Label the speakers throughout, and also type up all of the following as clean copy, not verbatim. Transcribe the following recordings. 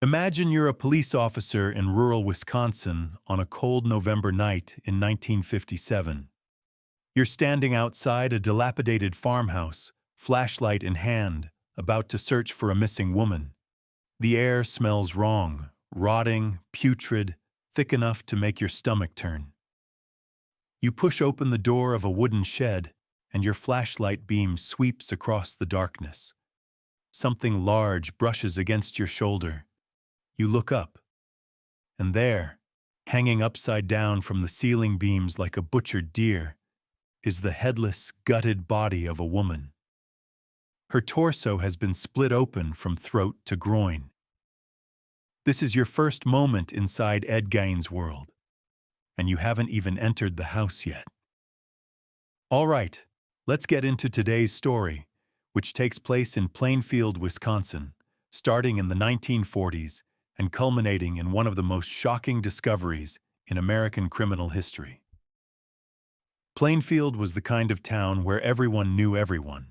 Speaker 1: Imagine you're a police officer in rural Wisconsin on a cold November night in 1957. You're standing outside a dilapidated farmhouse, flashlight in hand, about to search for a missing woman. The air smells wrong, rotting, putrid, thick enough to make your stomach turn. You push open the door of a wooden shed, and your flashlight beam sweeps across the darkness. Something large brushes against your shoulder. You look up, and there, hanging upside down from the ceiling beams like a butchered deer, is the headless, gutted body of a woman. Her torso has been split open from throat to groin. This is your first moment inside Ed Gein's world, and you haven't even entered the house yet. All right, let's get into today's story, which takes place in Plainfield, Wisconsin, starting in the 1940s and culminating in one of the most shocking discoveries in American criminal history. Plainfield was the kind of town where everyone knew everyone.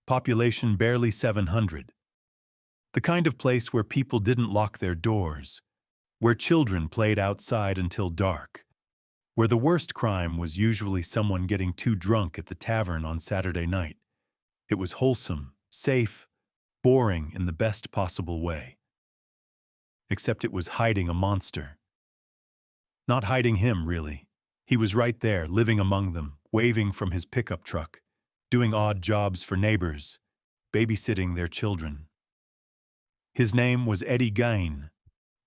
Speaker 1: Population barely 700. The kind of place where people didn't lock their doors, where children played outside until dark, where the worst crime was usually someone getting too drunk at the tavern on Saturday night. It was wholesome, safe, boring in the best possible way. Except it was hiding a monster. Not hiding him, really. He was right there, living among them, waving from his pickup truck, doing odd jobs for neighbors, babysitting their children. His name was Ed Gein,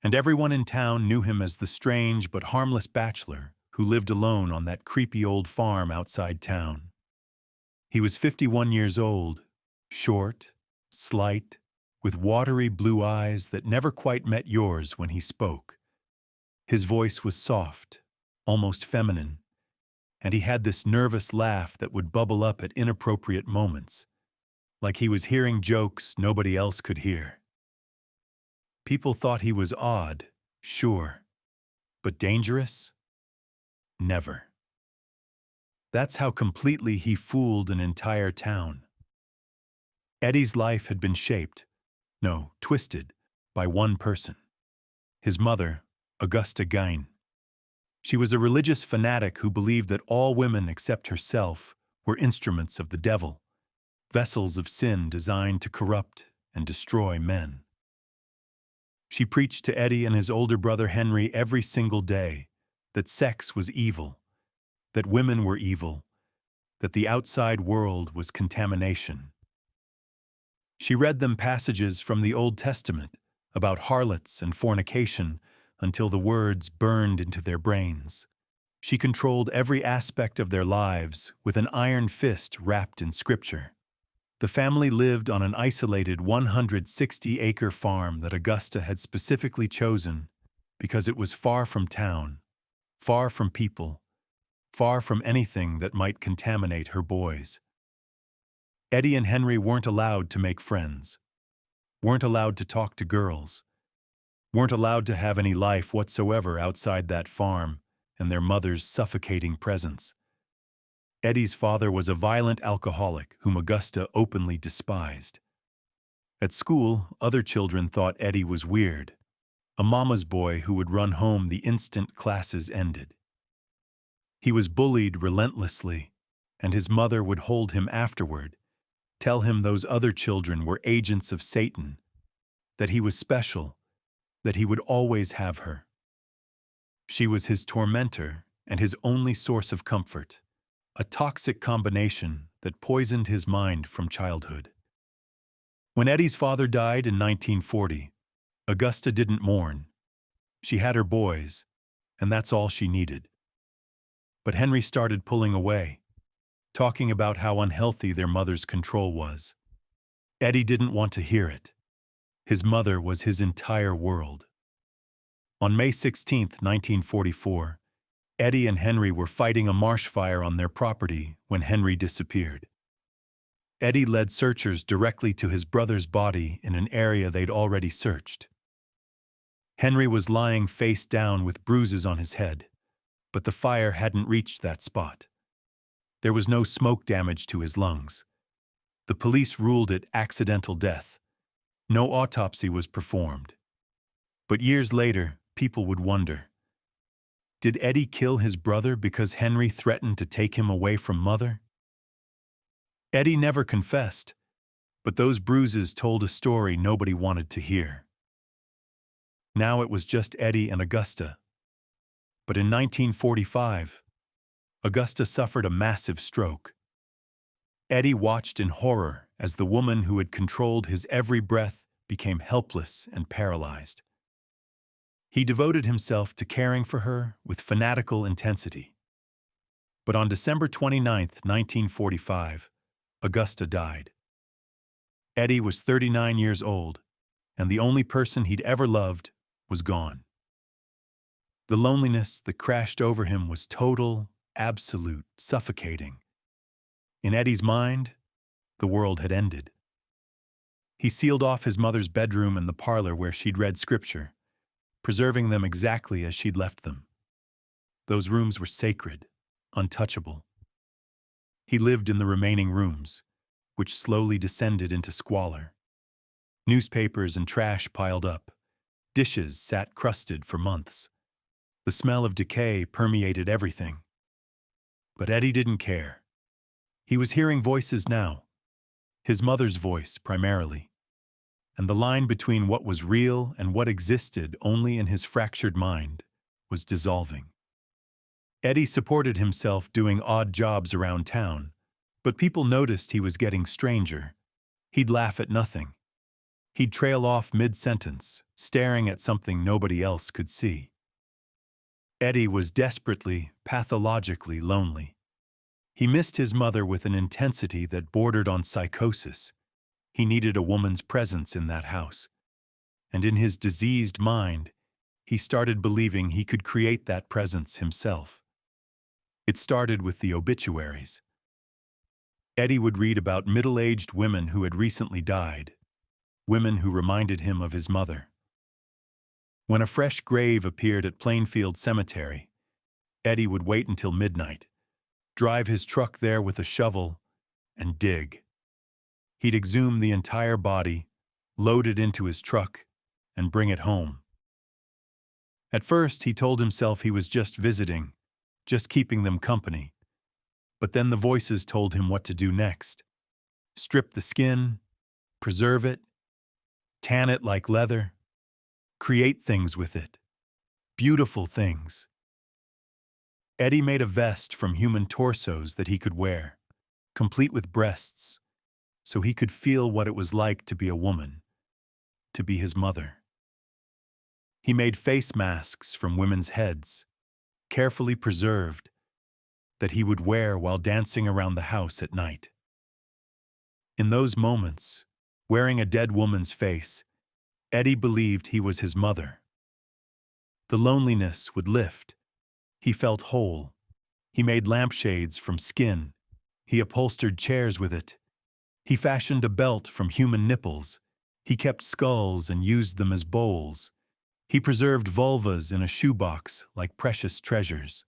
Speaker 1: and everyone in town knew him as the strange but harmless bachelor who lived alone on that creepy old farm outside town. He was 51 years old, short, slight, with watery blue eyes that never quite met yours when he spoke. His voice was soft, almost feminine, and he had this nervous laugh that would bubble up at inappropriate moments, like he was hearing jokes nobody else could hear. People thought he was odd, sure, but dangerous? Never. That's how completely he fooled an entire town. Eddie's life had been twisted, by one person. His mother, Augusta Gein. She was a religious fanatic who believed that all women except herself were instruments of the devil, vessels of sin designed to corrupt and destroy men. She preached to Eddie and his older brother Henry every single day that sex was evil, that women were evil, that the outside world was contamination. She read them passages from the Old Testament about harlots and fornication until the words burned into their brains. She controlled every aspect of their lives with an iron fist wrapped in scripture. The family lived on an isolated 160-acre farm that Augusta had specifically chosen because it was far from town, far from people, far from anything that might contaminate her boys. Eddie and Henry weren't allowed to make friends, weren't allowed to talk to girls, weren't allowed to have any life whatsoever outside that farm and their mother's suffocating presence. Eddie's father was a violent alcoholic whom Augusta openly despised. At school, other children thought Eddie was weird, a mama's boy who would run home the instant classes ended. He was bullied relentlessly, and his mother would hold him afterward, tell him those other children were agents of Satan, that he was special, that he would always have her. She was his tormentor and his only source of comfort, a toxic combination that poisoned his mind from childhood. When Eddie's father died in 1940, Augusta didn't mourn. She had her boys, and that's all she needed. But Henry started pulling away, talking about how unhealthy their mother's control was. Eddie didn't want to hear it. His mother was his entire world. On May 16, 1944, Eddie and Henry were fighting a marsh fire on their property when Henry disappeared. Eddie led searchers directly to his brother's body in an area they'd already searched. Henry was lying face down with bruises on his head, but the fire hadn't reached that spot. There was no smoke damage to his lungs. The police ruled it accidental death. No autopsy was performed. But years later, people would wonder, did Eddie kill his brother because Henry threatened to take him away from mother? Eddie never confessed, but those bruises told a story nobody wanted to hear. Now it was just Eddie and Augusta. But in 1945, Augusta suffered a massive stroke. Eddie watched in horror as the woman who had controlled his every breath became helpless and paralyzed. He devoted himself to caring for her with fanatical intensity. But on December 29, 1945, Augusta died. Eddie was 39 years old, and the only person he'd ever loved was gone. The loneliness that crashed over him was total, absolute, suffocating. In Eddie's mind, the world had ended. He sealed off his mother's bedroom and the parlor where she'd read scripture, preserving them exactly as she'd left them. Those rooms were sacred, untouchable. He lived in the remaining rooms, which slowly descended into squalor. Newspapers and trash piled up. Dishes sat crusted for months. The smell of decay permeated everything. But Eddie didn't care. He was hearing voices now, his mother's voice primarily, and the line between what was real and what existed only in his fractured mind was dissolving. Eddie supported himself doing odd jobs around town, but people noticed he was getting stranger. He'd laugh at nothing. He'd trail off mid-sentence, staring at something nobody else could see. Eddie was desperately, pathologically lonely. He missed his mother with an intensity that bordered on psychosis. He needed a woman's presence in that house. And in his diseased mind, he started believing he could create that presence himself. It started with the obituaries. Eddie would read about middle-aged women who had recently died, women who reminded him of his mother. When a fresh grave appeared at Plainfield Cemetery, Eddie would wait until midnight, drive his truck there with a shovel, and dig. He'd exhume the entire body, load it into his truck, and bring it home. At first, he told himself he was just visiting, just keeping them company. But then the voices told him what to do next. Strip the skin, preserve it, tan it like leather, create things with it, beautiful things. Eddie made a vest from human torsos that he could wear, complete with breasts, so he could feel what it was like to be a woman, to be his mother. He made face masks from women's heads, carefully preserved, that he would wear while dancing around the house at night. In those moments, wearing a dead woman's face, Eddie believed he was his mother. The loneliness would lift. He felt whole. He made lampshades from skin. He upholstered chairs with it. He fashioned a belt from human nipples. He kept skulls and used them as bowls. He preserved vulvas in a shoebox like precious treasures.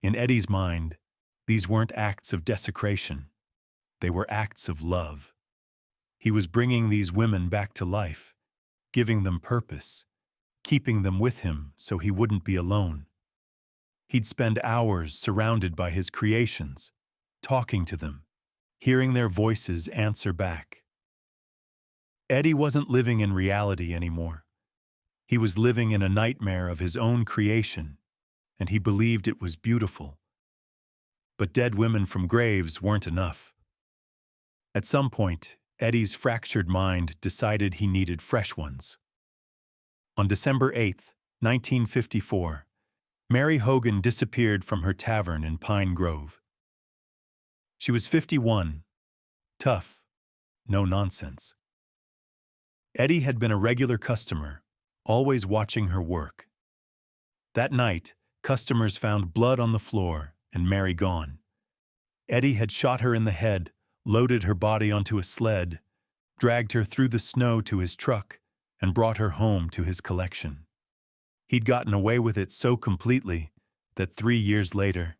Speaker 1: In Eddie's mind, these weren't acts of desecration. They were acts of love. He was bringing these women back to life, giving them purpose, keeping them with him so he wouldn't be alone. He'd spend hours surrounded by his creations, talking to them, hearing their voices answer back. Eddie wasn't living in reality anymore. He was living in a nightmare of his own creation, and he believed it was beautiful. But dead women from graves weren't enough. At some point, Eddie's fractured mind decided he needed fresh ones. On December 8, 1954, Mary Hogan disappeared from her tavern in Pine Grove. She was 51, tough, no nonsense. Eddie had been a regular customer, always watching her work. That night, customers found blood on the floor and Mary gone. Eddie had shot her in the head, loaded her body onto a sled, dragged her through the snow to his truck, and brought her home to his collection. He'd gotten away with it so completely that 3 years later,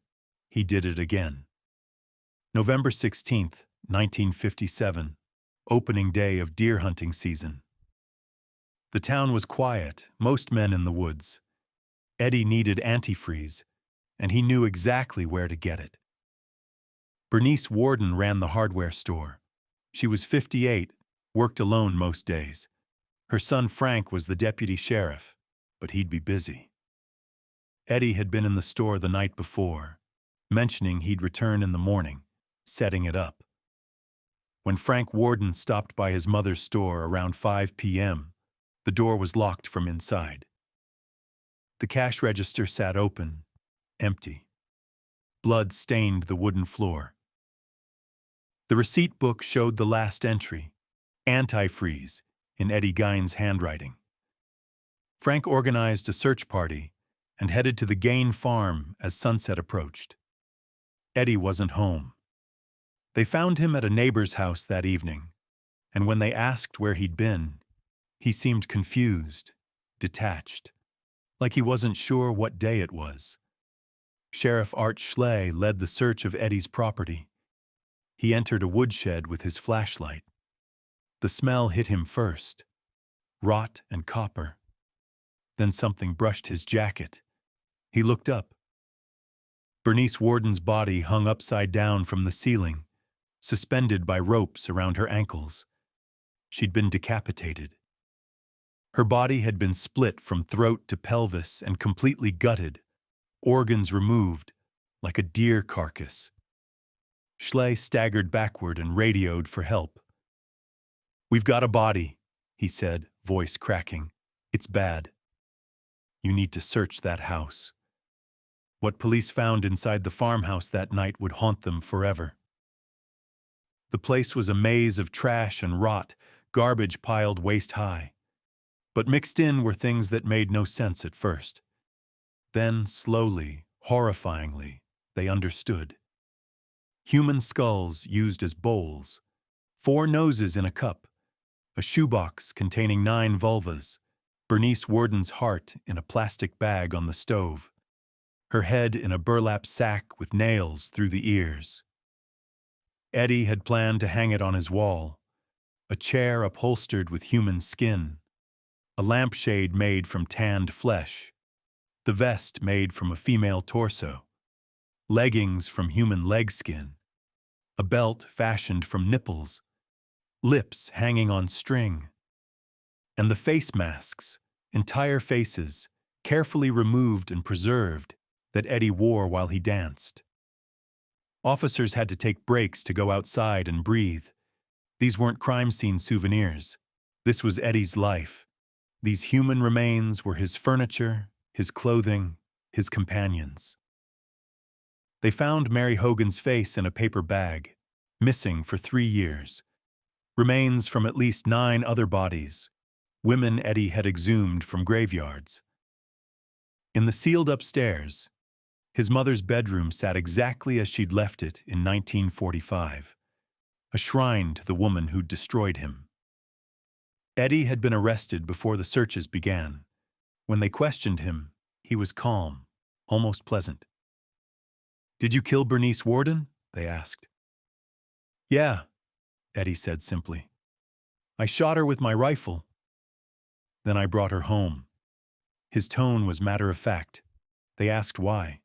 Speaker 1: he did it again. November 16, 1957, opening day of deer hunting season. The town was quiet, most men in the woods. Eddie needed antifreeze, and he knew exactly where to get it. Bernice Worden ran the hardware store. She was 58, worked alone most days. Her son Frank was the deputy sheriff, but he'd be busy. Eddie had been in the store the night before, mentioning he'd return in the morning, setting it up. When Frank Worden stopped by his mother's store around 5 p.m., the door was locked from inside. The cash register sat open, empty. Blood stained the wooden floor. The receipt book showed the last entry, antifreeze, in Ed Gein's handwriting. Frank organized a search party and headed to the Gein farm as sunset approached. Eddie wasn't home. They found him at a neighbor's house that evening, and when they asked where he'd been, he seemed confused, detached, like he wasn't sure what day it was. Sheriff Art Schley led the search of Eddie's property. He entered a woodshed with his flashlight. The smell hit him first, rot and copper. Then something brushed his jacket. He looked up. Bernice Worden's body hung upside down from the ceiling, suspended by ropes around her ankles. She'd been decapitated. Her body had been split from throat to pelvis and completely gutted, organs removed, like a deer carcass. Schley staggered backward and radioed for help. "We've got a body," he said, voice cracking. "It's bad. You need to search that house." What police found inside the farmhouse that night would haunt them forever. The place was a maze of trash and rot, garbage piled waist-high. But mixed in were things that made no sense at first. Then, slowly, horrifyingly, they understood. Human skulls used as bowls, 4 noses in a cup, a shoebox containing 9 vulvas, Bernice Worden's heart in a plastic bag on the stove, her head in a burlap sack with nails through the ears. Eddie had planned to hang it on his wall, a chair upholstered with human skin, a lampshade made from tanned flesh, the vest made from a female torso, leggings from human leg skin, a belt fashioned from nipples, lips hanging on string, and the face masks, entire faces, carefully removed and preserved, that Eddie wore while he danced. Officers had to take breaks to go outside and breathe. These weren't crime scene souvenirs. This was Eddie's life. These human remains were his furniture, his clothing, his companions. They found Mary Hogan's face in a paper bag, missing for 3 years. Remains from at least 9 other bodies, women Eddie had exhumed from graveyards. In the sealed upstairs, his mother's bedroom sat exactly as she'd left it in 1945, a shrine to the woman who'd destroyed him. Eddie had been arrested before the searches began. When they questioned him, he was calm, almost pleasant. "Did you kill Bernice Worden?" they asked. "Yeah," Eddie said simply. "I shot her with my rifle. Then I brought her home." His tone was matter-of-fact. They asked why.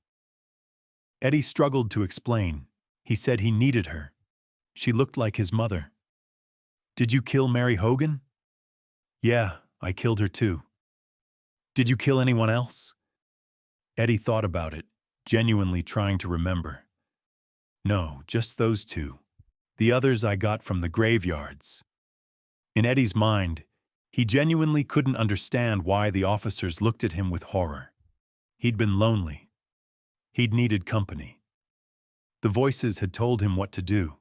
Speaker 1: Eddie struggled to explain. He said he needed her. She looked like his mother. "Did you kill Mary Hogan?" "Yeah, I killed her too." "Did you kill anyone else?" Eddie thought about it, genuinely trying to remember. "No, just those 2. The others I got from the graveyards." In Eddie's mind, he genuinely couldn't understand why the officers looked at him with horror. He'd been lonely. He'd needed company. The voices had told him what to do.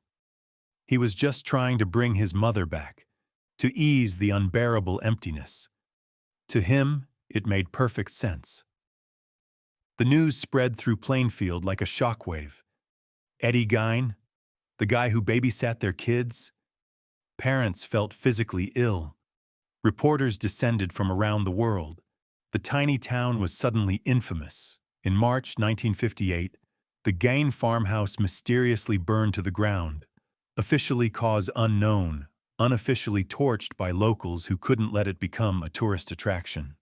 Speaker 1: He was just trying to bring his mother back, to ease the unbearable emptiness. To him, it made perfect sense. The news spread through Plainfield like a shockwave. Ed Gein, the guy who babysat their kids. Parents felt physically ill. Reporters descended from around the world. The tiny town was suddenly infamous. In March 1958, the Gein farmhouse mysteriously burned to the ground. Officially cause unknown, unofficially torched by locals who couldn't let it become a tourist attraction.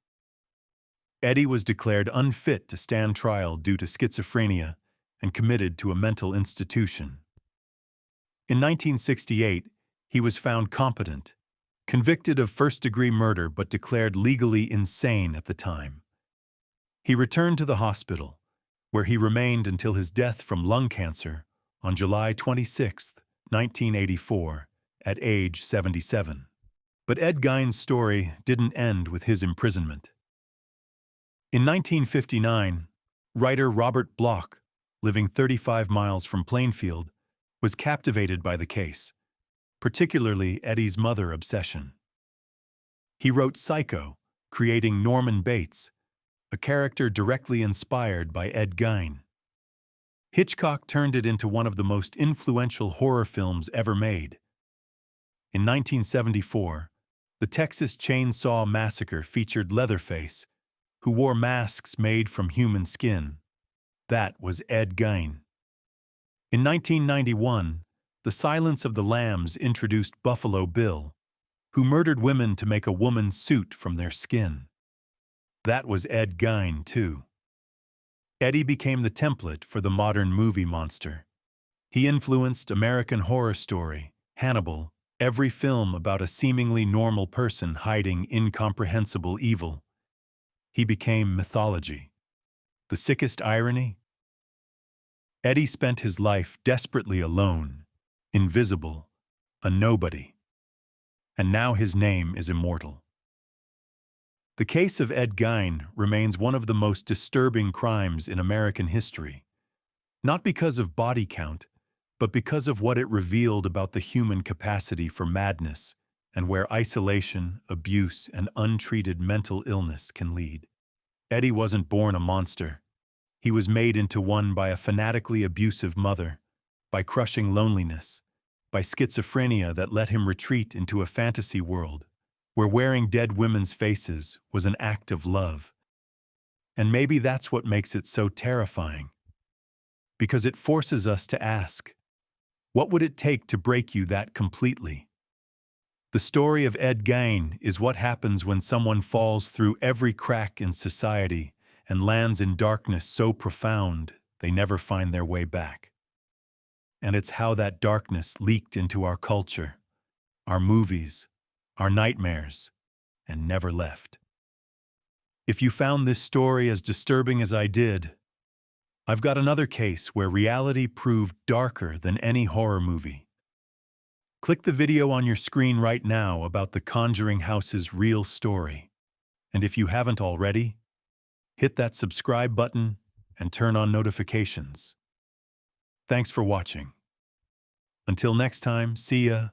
Speaker 1: Eddie was declared unfit to stand trial due to schizophrenia and committed to a mental institution. In 1968, he was found competent, convicted of first-degree murder but declared legally insane at the time. He returned to the hospital, where he remained until his death from lung cancer on July 26, 1984, at age 77. But Ed Gein's story didn't end with his imprisonment. In 1959, writer Robert Bloch, living 35 miles from Plainfield, was captivated by the case, particularly Eddie's mother obsession. He wrote Psycho, creating Norman Bates, a character directly inspired by Ed Gein. Hitchcock turned it into one of the most influential horror films ever made. In 1974, the Texas Chain Saw Massacre featured Leatherface, who wore masks made from human skin. That was Ed Gein. In 1991, The Silence of the Lambs introduced Buffalo Bill, who murdered women to make a woman's suit from their skin. That was Ed Gein, too. Eddie became the template for the modern movie monster. He influenced American Horror Story, Hannibal, every film about a seemingly normal person hiding incomprehensible evil. He became mythology. The sickest irony? Eddie spent his life desperately alone, invisible, a nobody. And now his name is immortal. The case of Ed Gein remains one of the most disturbing crimes in American history, not because of body count, but because of what it revealed about the human capacity for madness and where isolation, abuse, and untreated mental illness can lead. Eddie wasn't born a monster. He was made into one by a fanatically abusive mother, by crushing loneliness, by schizophrenia that let him retreat into a fantasy world where wearing dead women's faces was an act of love. And maybe that's what makes it so terrifying, because it forces us to ask, what would it take to break you that completely? The story of Ed Gein is what happens when someone falls through every crack in society and lands in darkness so profound they never find their way back. And it's how that darkness leaked into our culture, our movies, our nightmares, and never left. If you found this story as disturbing as I did, I've got another case where reality proved darker than any horror movie. Click the video on your screen right now about the Conjuring House's real story. And if you haven't already, hit that subscribe button and turn on notifications. Thanks for watching. Until next time, see ya.